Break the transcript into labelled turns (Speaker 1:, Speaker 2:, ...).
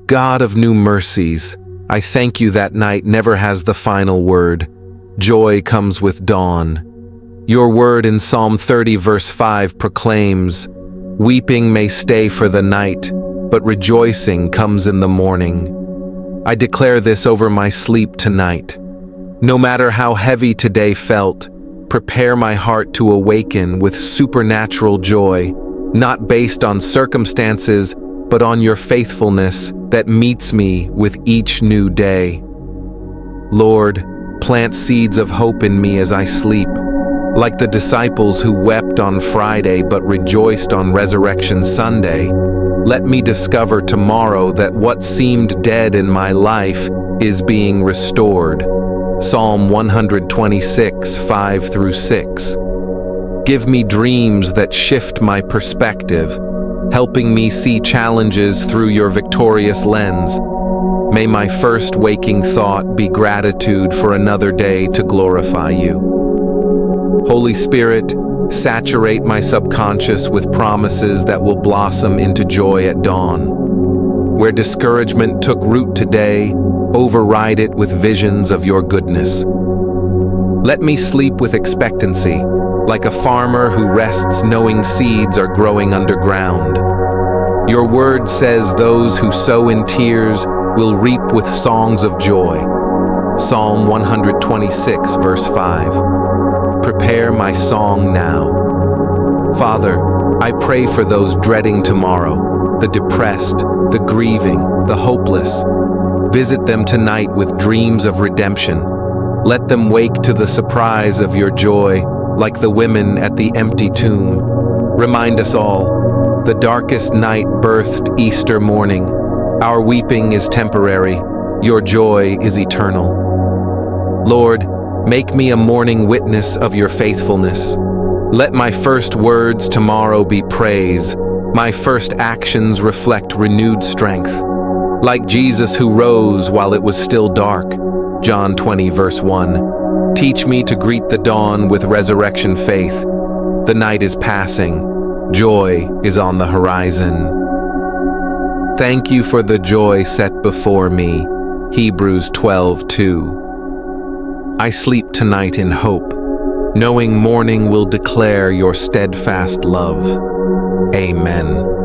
Speaker 1: God of new mercies, I thank you that night never has the final word. Joy comes with dawn. Your word in Psalm 30 verse 5 proclaims, "Weeping may stay for the night, but rejoicing comes in the morning." I declare this over my sleep tonight. No matter how heavy today felt, prepare my heart to awaken with supernatural joy, not based on circumstances, but on your faithfulness that meets me with each new day. Lord, plant seeds of hope in me as I sleep, like the disciples who wept on Friday but rejoiced on Resurrection Sunday. Let me discover tomorrow that what seemed dead in my life is being restored. Psalm 126, 5 through 6. Give me dreams that shift my perspective, helping me see challenges through your victorious lens. May my first waking thought be gratitude for another day to glorify you. Holy Spirit, saturate my subconscious with promises that will blossom into joy at dawn. Where discouragement took root today, override it with visions of your goodness. Let me sleep with expectancy, like a farmer who rests knowing seeds are growing underground. Your word says those who sow in tears will reap with songs of joy. Psalm 126, verse 5. Prepare my song now. Father, I pray for those dreading tomorrow, the depressed, the grieving, the hopeless. Visit them tonight with dreams of redemption. Let them wake to the surprise of your joy, like the women at the empty tomb. Remind us all, the darkest night birthed Easter morning. Our weeping is temporary, your joy is eternal. Lord, make me a morning witness of your faithfulness. Let my first words tomorrow be praise, my first actions reflect renewed strength. Like Jesus who rose while it was still dark, John 20 verse 1. Teach me to greet the dawn with resurrection faith. The night is passing, joy is on the horizon. Thank you for the joy set before me, Hebrews 12:2. I sleep tonight in hope, knowing morning will declare your steadfast love. Amen.